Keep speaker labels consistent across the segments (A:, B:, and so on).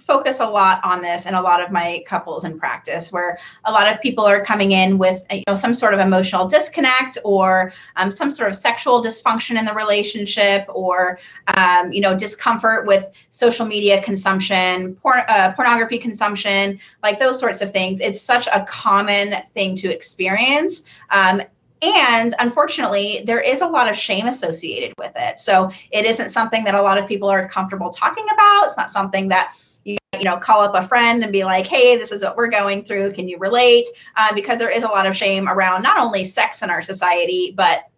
A: focus a lot on this in a lot of my couples in practice, where a lot of people are coming in with some sort of emotional disconnect, or some sort of sexual dysfunction in the relationship, or discomfort with social media consumption, pornography consumption, like those sorts of things. It's such a common thing to experience. And unfortunately, there is a lot of shame associated with it. So it isn't something that a lot of people are comfortable talking about. It's not something that call up a friend and be like, hey, this is what we're going through. Can you relate? Because there is a lot of shame around not only sex in our society, but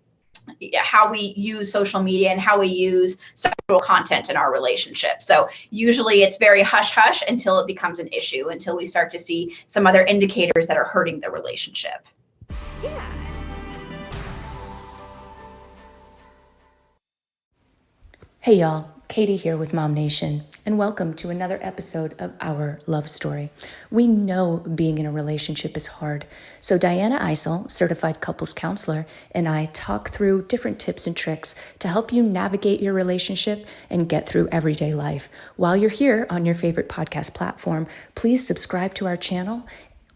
A: how we use social media and how we use sexual content in our relationship. So usually it's very hush hush until it becomes an issue, until we start to see some other indicators that are hurting the relationship.
B: Yeah.
C: Hey y'all, Katie here with Mom Nation, and welcome to another episode of Our Love Story. We know being in a relationship is hard, so Dyanna Isel, certified couples counselor, and I talk through different tips and tricks to help you navigate your relationship and get through everyday life. While you're here on your favorite podcast platform, please subscribe to our channel.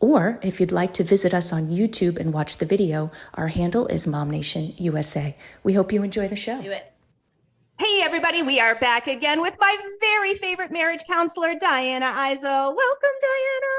C: Or if you'd like to visit us on YouTube and watch the video, our handle is Mom Nation USA. We hope you enjoy the show.
A: Do it.
B: Hey everybody, we are back again with my very favorite marriage counselor, Dyanna Isel. Welcome, Dyanna.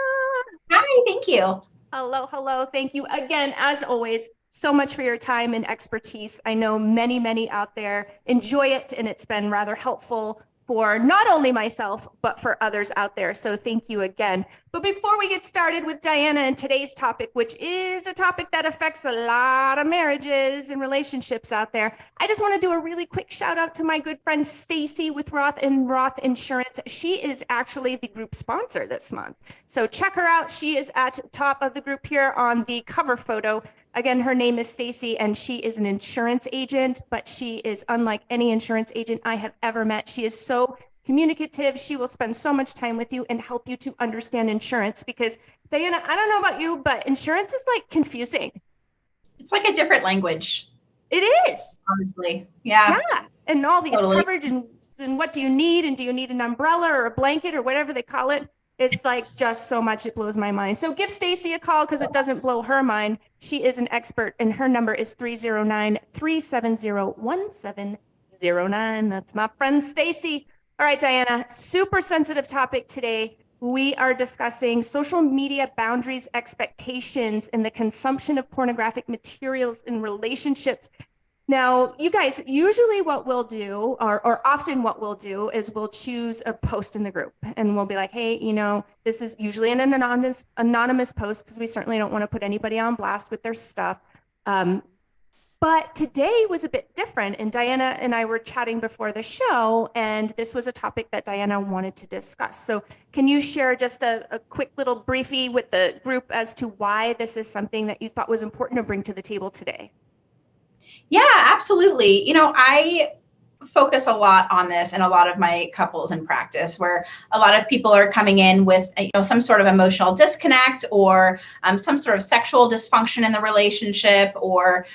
A: Hi, thank you.
B: Hello. Thank you again, as always, so much for your time and expertise. I know many out there enjoy it, and it's been rather helpful for not only myself, but for others out there. So thank you again. But before we get started with Dyanna and today's topic, which is a topic that affects a lot of marriages and relationships out there, I just want to do a really quick shout out to my good friend Stacy with Roth Insurance. She is actually the group sponsor this month. So check her out. She is at top of the group here on the cover photo. Again, her name is Stacy, and she is an insurance agent, but she is unlike any insurance agent I have ever met. She is so communicative. She will spend so much time with you and help you to understand insurance, because Dyanna, I don't know about you, but insurance is like confusing.
A: It's like a different language.
B: It is.
A: Honestly. Yeah.
B: And all these
A: Totally.
B: coverage and what do you need? And do you need an umbrella or a blanket or whatever they call it? It's like just so much, it blows my mind. So give Stacy a call because it doesn't blow her mind. She is an expert, and her number is 309-370-1709. That's my friend Stacy. All right, Dyanna, super sensitive topic today. We are discussing social media boundaries, expectations, and the consumption of pornographic materials in relationships. Now, you guys, usually what we'll do, or often what we'll do, is we'll choose a post in the group, and we'll be like, hey, this is usually an anonymous post, because we certainly don't want to put anybody on blast with their stuff. But today was a bit different, and Dyanna and I were chatting before the show, and this was a topic that Dyanna wanted to discuss. So can you share just a quick little briefie with the group as to why this is something that you thought was important to bring to the table today?
A: Yeah, absolutely. I focus a lot on this in a lot of my couples in practice, where a lot of people are coming in with some sort of emotional disconnect, or some sort of sexual dysfunction in the relationship, or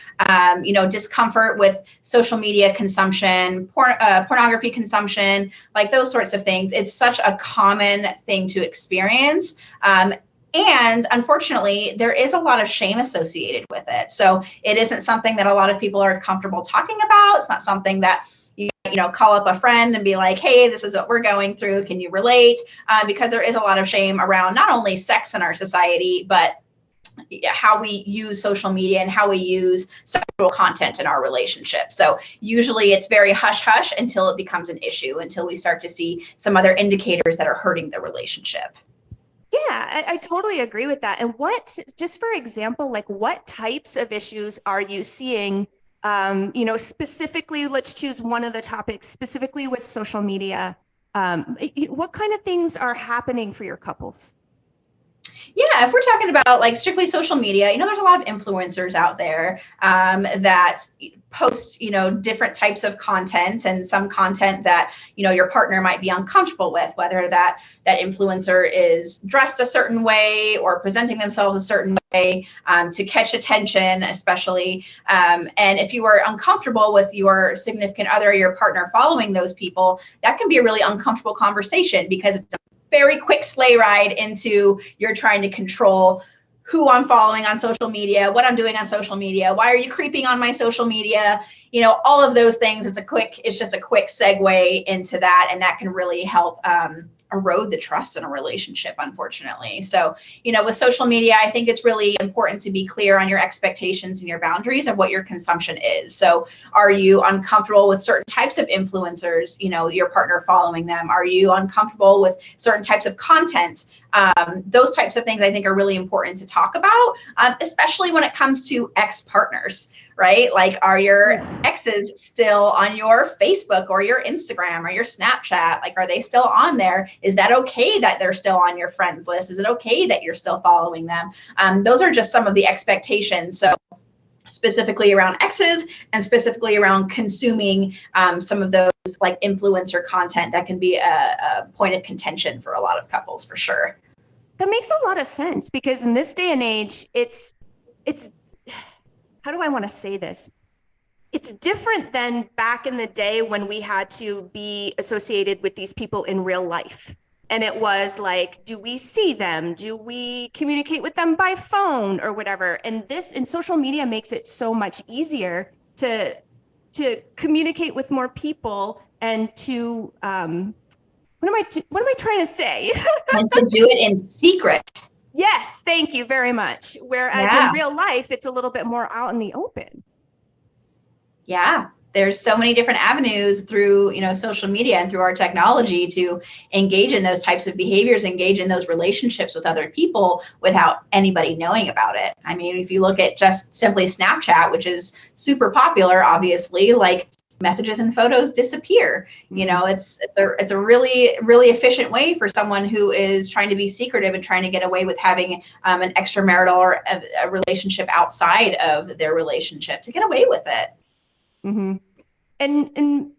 A: discomfort with social media consumption, pornography consumption, like those sorts of things. It's such a common thing to experience. And unfortunately, there is a lot of shame associated with it. So it isn't something that a lot of people are comfortable talking about. It's not something that call up a friend and be like, hey, this is what we're going through. Can you relate? Because there is a lot of shame around not only sex in our society, but how we use social media and how we use sexual content in our relationship. So usually it's very hush hush until it becomes an issue, until we start to see some other indicators that are hurting the relationship.
B: Yeah, I totally agree with that. And just for example, like what types of issues are you seeing? Specifically, let's choose one of the topics, specifically with social media. What kind of things are happening for your couples?
A: Yeah, if we're talking about like strictly social media, there's a lot of influencers out there that post, different types of content, and some content that, your partner might be uncomfortable with, whether that influencer is dressed a certain way or presenting themselves a certain way to catch attention, especially. And if you are uncomfortable with your significant other, your partner following those people, that can be a really uncomfortable conversation, because it's a very quick sleigh ride into you're trying to control who I'm following on social media, what I'm doing on social media, why are you creeping on my social media? All of those things. It's just a quick segue into that. And that can really help erode the trust in a relationship, unfortunately. So, with social media, I think it's really important to be clear on your expectations and your boundaries of what your consumption is. So are you uncomfortable with certain types of influencers, your partner following them? Are you uncomfortable with certain types of content? Those types of things I think are really important to talk about, especially when it comes to ex-partners, right? Like, are your exes still on your Facebook or your Instagram or your Snapchat? Like, are they still on there? Is that okay that they're still on your friends list? Is it okay that you're still following them? Those are just some of the expectations. So specifically around exes and specifically around consuming some of those like influencer content that can be a point of contention for a lot of couples, for sure.
B: That makes a lot of sense, because in this day and age, it's how do I want to say this? It's different than back in the day when we had to be associated with these people in real life. And it was like, do we see them? Do we communicate with them by phone or whatever? And social media makes it so much easier to communicate with more people and to, what am I trying to say?
A: And to do it in secret.
B: Yes, thank you very much. Whereas in real life, it's a little bit more out in the open.
A: Yeah, there's so many different avenues through, social media and through our technology to engage in those types of behaviors, engage in those relationships with other people without anybody knowing about it. I mean, if you look at just simply Snapchat, which is super popular, obviously, like, messages and photos disappear. It's a really, really efficient way for someone who is trying to be secretive and trying to get away with having an extramarital or a relationship outside of their relationship to get away with it.
B: Mm-hmm. And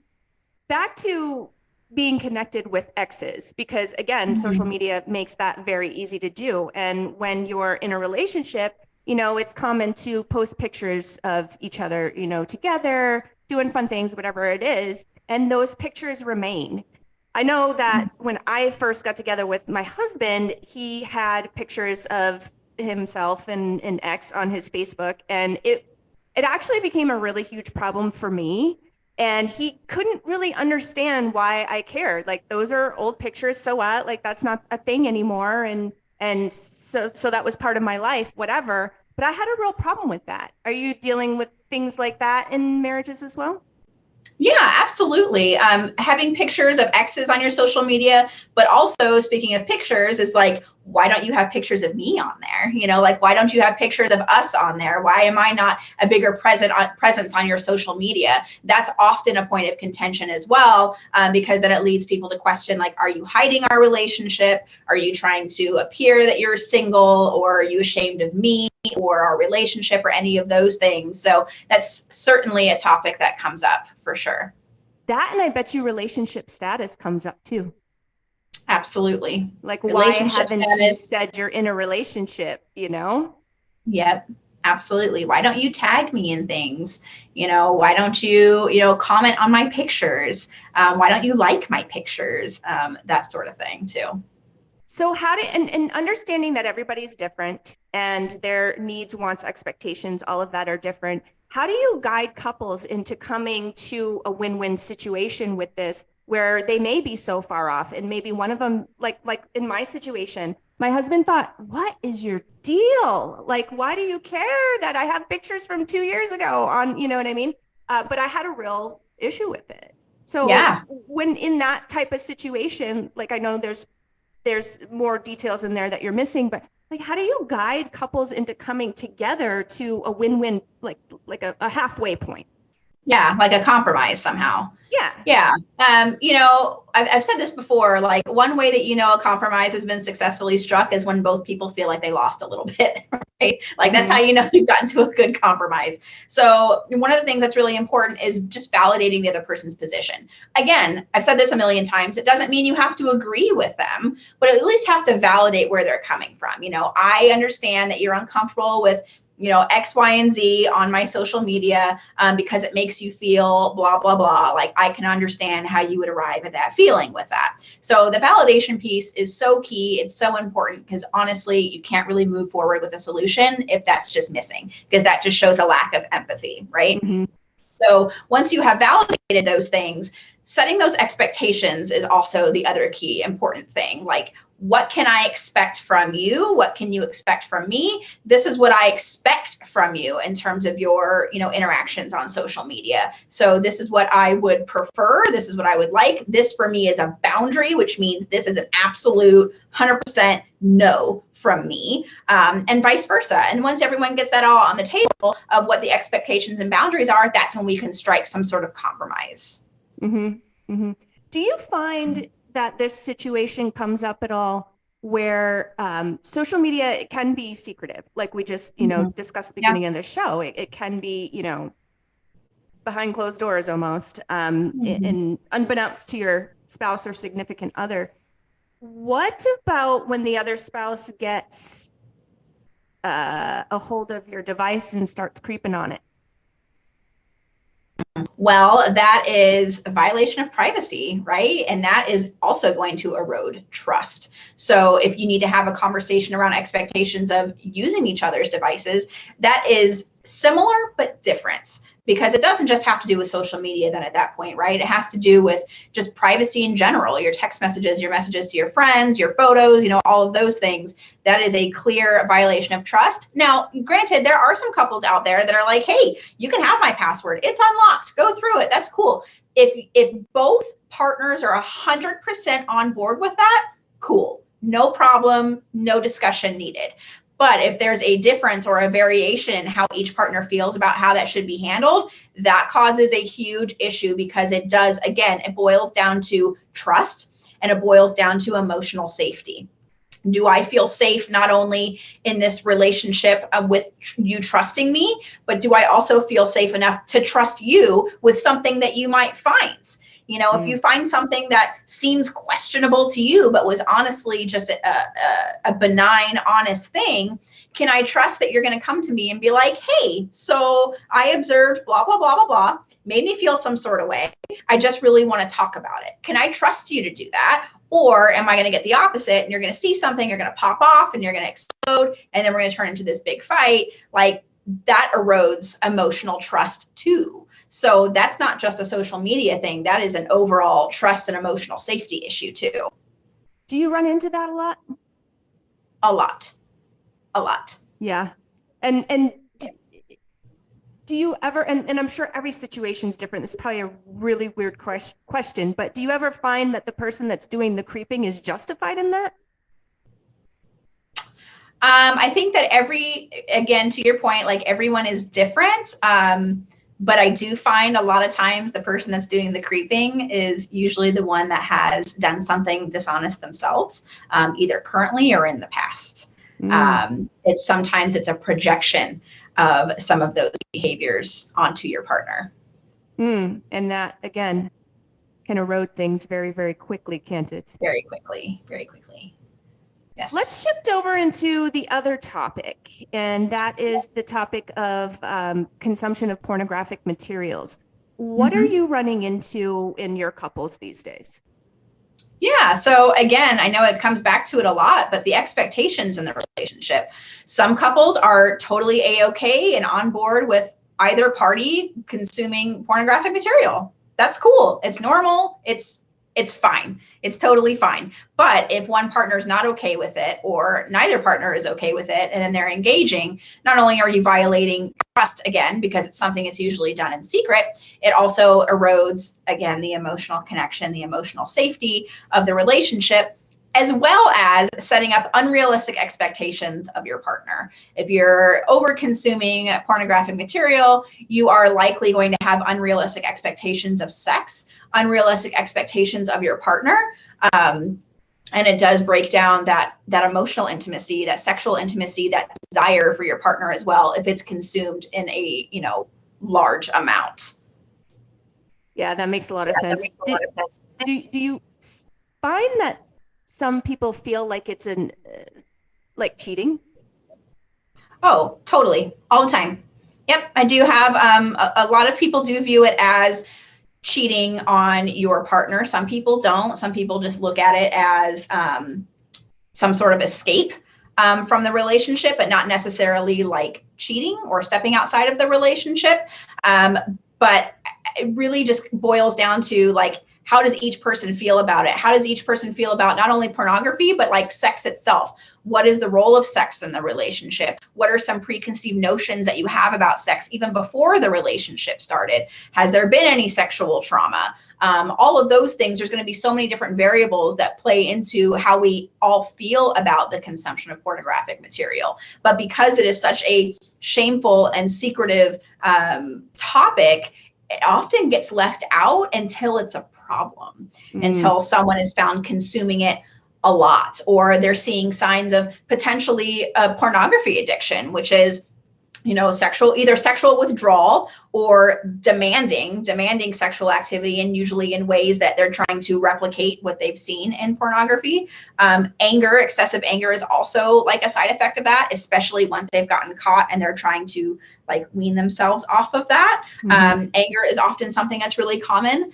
B: back to being connected with exes, because again, social media makes that very easy to do. And when you're in a relationship, it's common to post pictures of each other, together, doing fun things, whatever it is. And those pictures remain. I know that when I first got together with my husband, he had pictures of himself and an ex on his Facebook. And it actually became a really huge problem for me. And he couldn't really understand why I cared. Like, those are old pictures, so what? Like, that's not a thing anymore. And so that was part of my life, whatever. But I had a real problem with that. Are you dealing with things like that in marriages as well?
A: Yeah, absolutely. Having pictures of exes on your social media, but also, speaking of pictures, is like, why don't you have pictures of me on there? Like, why don't you have pictures of us on there? Why am I not a bigger presence on your social media? That's often a point of contention as well, because then it leads people to question, like, are you hiding our relationship? Are you trying to appear that you're single, or are you ashamed of me or our relationship, or any of those things? So that's certainly a topic that comes up for sure.
B: That, and I bet you relationship status comes up too.
A: Absolutely.
B: Like, why haven't you said you're in a relationship,
A: Yep, absolutely. Why don't you tag me in things? Why don't you, comment on my pictures? Why don't you like my pictures? That sort of thing too.
B: So and understanding that everybody's different and their needs, wants, expectations, all of that are different. How do you guide couples into coming to a win-win situation with this, where they may be so far off, and maybe one of them, like in my situation, my husband thought, what is your deal? Like, why do you care that I have pictures from 2 years ago on, you know what I mean? But I had a real issue with it. So when in that type of situation, like, I know there's more details in there that you're missing, but like, how do you guide couples into coming together to a win-win, like a halfway point?
A: Yeah, like a compromise somehow. Yeah. I've said this before, like, one way that a compromise has been successfully struck is when both people feel like they lost a little bit, right? Like, that's how you've gotten to a good compromise. So one of the things that's really important is just validating the other person's position. Again, I've said this a million times. It doesn't mean you have to agree with them, but at least have to validate where they're coming from. I understand that you're uncomfortable with X, Y, and Z on my social media because it makes you feel blah, blah, blah. Like, I can understand how you would arrive at that feeling with that. So the validation piece is so key. It's so important because honestly, you can't really move forward with a solution if that's just missing, because that just shows a lack of empathy, right?
B: Mm-hmm.
A: So once you have validated those things, setting those expectations is also the other key important thing. Like, what can I expect from you? What can you expect from me? This is what I expect from you in terms of your, interactions on social media. So this is what I would prefer. This is what I would like. This for me is a boundary, which means this is an absolute 100% no from me, and vice versa. And once everyone gets that all on the table of what the expectations and boundaries are, that's when we can strike some sort of compromise.
B: Mm-hmm. Mm-hmm. Do you find that this situation comes up at all where social media can be secretive, like we just discussed at the beginning of the show? It can be behind closed doors almost, and unbeknownst to your spouse or significant other. What about when the other spouse gets a hold of your device and starts creeping on it?
A: Well, that is a violation of privacy, right? And that is also going to erode trust. So if you need to have a conversation around expectations of using each other's devices, that is similar but different, because it doesn't just have to do with social media then at that point, right? It has to do with just privacy in general, your text messages, your messages to your friends, your photos, all of those things. That is a clear violation of trust. Now, granted, there are some couples out there that are like, hey, you can have my password. It's unlocked. Go through it. That's cool. If both partners are 100% on board with that, cool. No problem. No discussion needed. But if there's a difference or a variation in how each partner feels about how that should be handled, that causes a huge issue, because it does, again, it boils down to trust and it boils down to emotional safety. Do I feel safe not only in this relationship with you trusting me, but do I also feel safe enough to trust you with something that you might find? If you find something that seems questionable to you, but was honestly just a benign, honest thing, can I trust that you're going to come to me and be like, hey, so I observed blah, blah, blah, blah, blah, made me feel some sort of way. I just really want to talk about it. Can I trust you to do that? Or am I going to get the opposite and you're going to see something, you're going to pop off and you're going to explode, and then we're going to turn into this big fight? Like, that erodes emotional trust too. So that's not just a social media thing. That is an overall trust and emotional safety issue too.
B: Do you run into that a lot?
A: A lot.
B: Yeah. And do you ever, and I'm sure every situation is different. This is probably a really weird question, but do you ever find that the person that's doing the creeping is justified in that?
A: I think that again, to your point, like, everyone is different. But I do find a lot of times the person that's doing the creeping is usually the one that has done something dishonest themselves, either currently or in the past. Sometimes it's a projection of some of those behaviors onto your partner.
B: And that, again, can erode things very, very quickly, can't it?
A: Very quickly, very quickly. Yes.
B: Let's shift over into the other topic, and that is the topic of consumption of pornographic materials. What are you running into in your couples these days?
A: Yeah. So again, I know it comes back to it a lot, but the expectations in the relationship. Some couples are totally A-okay and on board with either party consuming pornographic material. That's cool. It's normal. It's fine. It's totally fine. But if one partner is not okay with it, or neither partner is okay with it, and then they're engaging, not only are you violating trust again, because it's something that's usually done in secret, it also erodes, again, the emotional connection, the emotional safety of the relationship, as well as setting up unrealistic expectations of your partner. If you're over consuming pornographic material, you are likely going to have unrealistic expectations of sex, unrealistic expectations of your partner. And it does break down that emotional intimacy, that sexual intimacy, that desire for your partner as well, if it's consumed in a, large amount.
B: Yeah, that makes a lot of sense. Do you find that some people feel like it's like cheating?
A: Oh, totally. All the time. Yep. I do have, a lot of people do view it as cheating on your partner. Some people don't. Some people just look at it as some sort of escape from the relationship, but not necessarily like cheating or stepping outside of the relationship. But it really just boils down to like, how does each person feel about it? How does each person feel about not only pornography, but like sex itself? What is the role of sex in the relationship? What are some preconceived notions that you have about sex even before the relationship started? Has there been any sexual trauma? All of those things, there's going to be so many different variables that play into how we all feel about the consumption of pornographic material. But because it is such a shameful and secretive topic, it often gets left out until it's a problem, until someone is found consuming it a lot, or they're seeing signs of potentially a pornography addiction, which is, either sexual withdrawal or demanding sexual activity, and usually in ways that they're trying to replicate what they've seen in pornography. Excessive anger is also like a side effect of that, especially once they've gotten caught and they're trying to like wean themselves off of that. Anger is often something that's really common.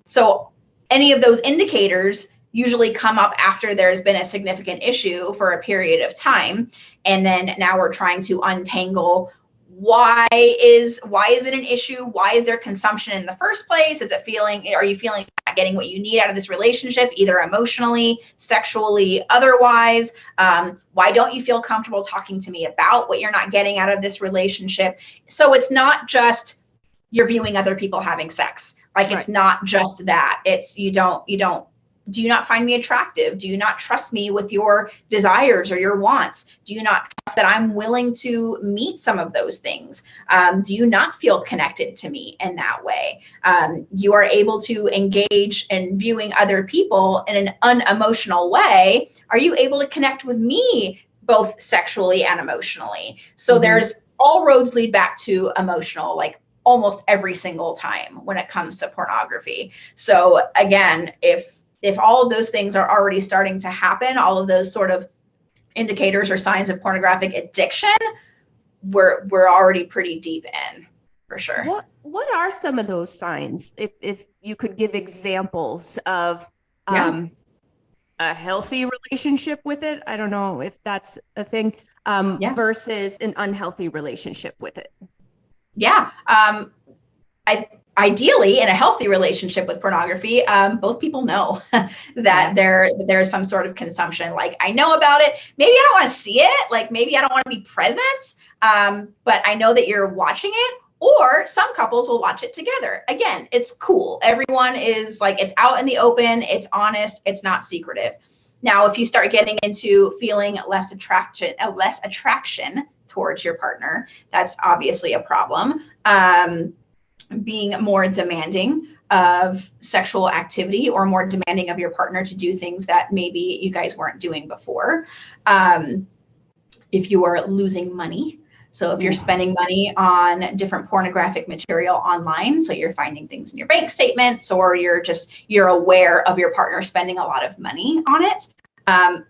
A: So any of those indicators usually come up after there's been a significant issue for a period of time. And then now we're trying to untangle why is it an issue? Why is there consumption in the first place? Are you feeling not getting what you need out of this relationship, either emotionally, sexually, otherwise? Why don't you feel comfortable talking to me about what you're not getting out of this relationship? So it's not just you're viewing other people having sex. Like, it's not just that. It's do you not find me attractive? Do you not trust me with your desires or your wants? Do you not trust that I'm willing to meet some of those things? Do you not feel connected to me in that way? You are able to engage in viewing other people in an unemotional way. Are you able to connect with me both sexually and emotionally? So there's all roads lead back to emotional, like almost every single time when it comes to pornography. So again, if all of those things are already starting to happen, all of those sort of indicators or signs of pornographic addiction, we're already pretty deep in, for sure.
B: What are some of those signs? If you could give examples of a healthy relationship with it, I don't know if that's a thing, versus an unhealthy relationship with it. Yeah.
A: Ideally, in a healthy relationship with pornography, both people know that there's some sort of consumption. Like, I know about it. Maybe I don't want to see it. Like, maybe I don't want to be present. But I know that you're watching it. Or some couples will watch it together. Again, it's cool. Everyone is like, it's out in the open. It's honest. It's not secretive. Now, if you start getting into feeling less attraction towards your partner, that's obviously a problem. Being more demanding of sexual activity or more demanding of your partner to do things that maybe you guys weren't doing before. If you are losing money. So if you're spending money on different pornographic material online, so you're finding things in your bank statements, or you're aware of your partner spending a lot of money on it.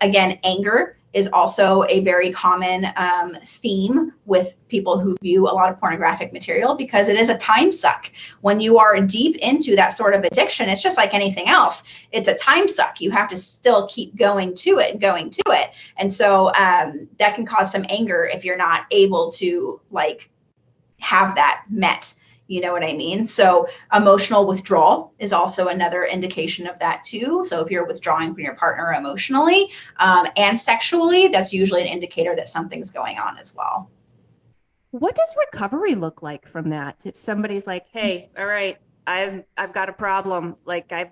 A: Again, anger is also a very common theme with people who view a lot of pornographic material, because it is a time suck. When you are deep into that sort of addiction, it's just like anything else. It's a time suck. You have to still keep going to it. And so that can cause some anger if you're not able to like have that met. You know what I mean? So emotional withdrawal is also another indication of that too. So if you're withdrawing from your partner emotionally and sexually, that's usually an indicator that something's going on as well.
B: What does recovery look like from that? If somebody's like, hey, all right, I've got a problem. Like, I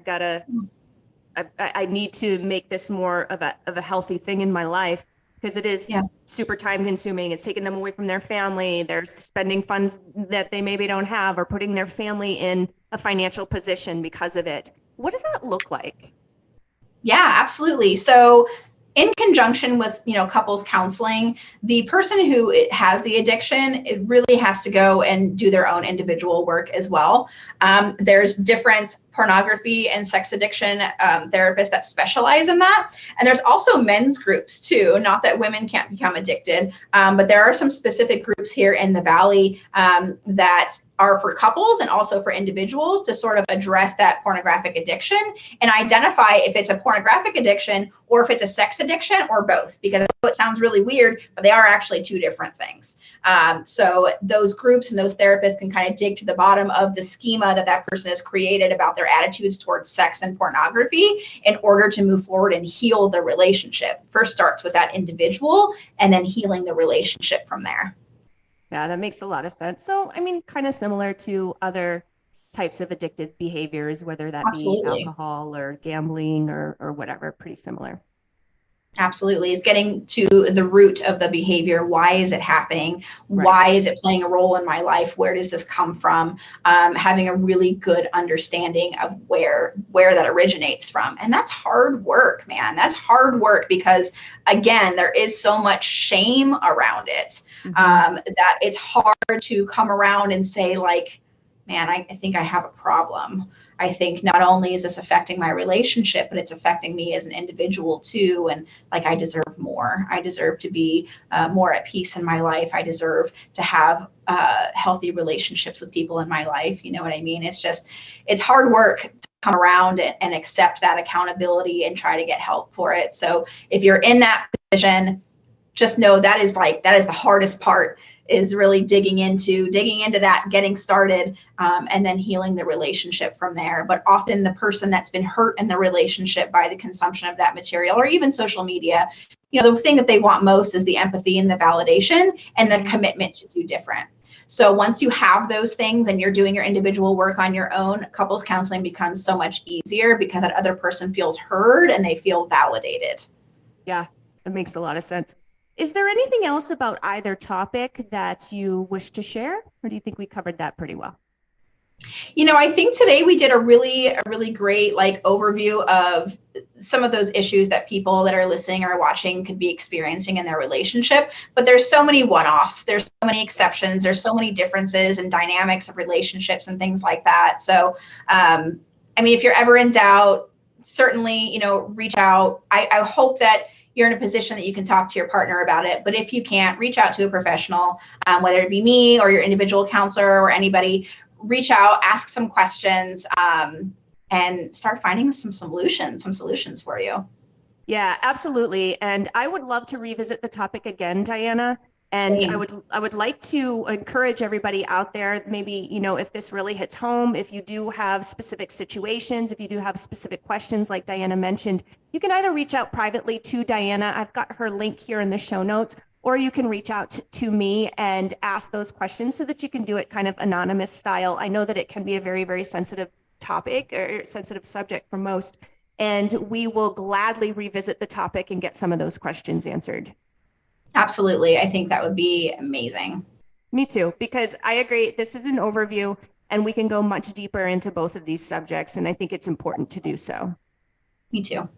B: need to make this more of a healthy thing in my life, because it is super time consuming. It's taking them away from their family. They're spending funds that they maybe don't have, or putting their family in a financial position because of it. What does that look like?
A: Yeah, absolutely. So in conjunction with, couples counseling, the person who has the addiction, it really has to go and do their own individual work as well. There's different pornography and sex addiction therapists that specialize in that. And there's also men's groups too. Not that women can't become addicted, but there are some specific groups here in the Valley that are for couples and also for individuals to sort of address that pornographic addiction and identify if it's a pornographic addiction or if it's a sex addiction or both, because it sounds really weird, but they are actually two different things. So those groups and those therapists can kind of dig to the bottom of the schema that person has created about their attitudes towards sex and pornography in order to move forward and heal the relationship. First starts with that individual and then healing the relationship from there.
B: Yeah, that makes a lot of sense. So, I mean, kind of similar to other types of addictive behaviors, whether that
A: Absolutely.
B: be alcohol or gambling or whatever, pretty similar.
A: Absolutely. Is getting to the root of the behavior. Why is it happening?
B: Right.
A: Why is it playing a role in my life? Where does this come from? Having a really good understanding of where that originates from. And that's hard work, man. That's hard work because, again, there is so much shame around it that it's hard to come around and say, like, man, I think I have a problem. I think not only is this affecting my relationship, but it's affecting me as an individual too. And like, I deserve more. I deserve to be more at peace in my life. I deserve to have healthy relationships with people in my life. You know what I mean? It's hard work to come around and accept that accountability and try to get help for it. So if you're in that position, just know that is the hardest part, is really digging into that, getting started, and then healing the relationship from there. But often the person that's been hurt in the relationship by the consumption of that material or even social media, the thing that they want most is the empathy and the validation and the commitment to do different. So once you have those things and you're doing your individual work on your own, couples counseling becomes so much easier because that other person feels heard and they feel validated.
B: Yeah, that makes a lot of sense. Is there anything else about either topic that you wish to share, or do you think we covered that pretty well?
A: I think today we did a really great overview of some of those issues that people that are listening or watching could be experiencing in their relationship. But there's so many one-offs, there's so many exceptions, there's so many differences and dynamics of relationships and things like that. So, if you're ever in doubt, certainly, reach out. I hope that you're in a position that you can talk to your partner about it. But if you can't, reach out to a professional, whether it be me or your individual counselor or anybody. Reach out, ask some questions, and start finding some solutions for you.
B: Yeah, absolutely. And I would love to revisit the topic again, Dyanna. And I would like to encourage everybody out there, maybe, if this really hits home, if you do have specific situations, if you do have specific questions, like Dyanna mentioned, you can either reach out privately to Dyanna. I've got her link here in the show notes, or you can reach out to me and ask those questions so that you can do it kind of anonymous style. I know that it can be a very, very sensitive topic or sensitive subject for most, and we will gladly revisit the topic and get some of those questions answered.
A: Absolutely. I think that would be amazing.
B: Me too, because I agree. This is an overview and we can go much deeper into both of these subjects. And I think it's important to do so.
A: Me too.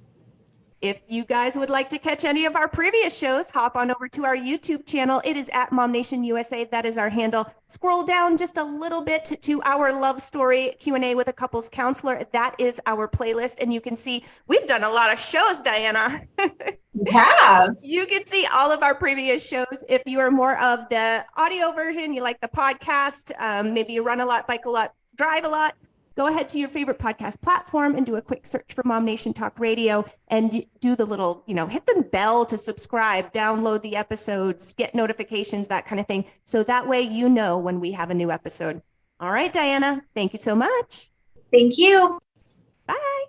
B: If you guys would like to catch any of our previous shows, hop on over to our YouTube channel. It is at Mom Nation USA. That is our handle. Scroll down just a little bit to our love story Q&A with a couples counselor. That is our playlist. And you can see we've done a lot of shows, Dyanna.
A: Yeah.
B: You can see all of our previous shows. If you are more of the audio version, you like the podcast, maybe you run a lot, bike a lot, drive a lot, go ahead to your favorite podcast platform and do a quick search for Mom Nation Talk Radio and do the little, hit the bell to subscribe, download the episodes, get notifications, that kind of thing. So that way, when we have a new episode. All right, Dyanna, thank you so much.
A: Thank you.
B: Bye.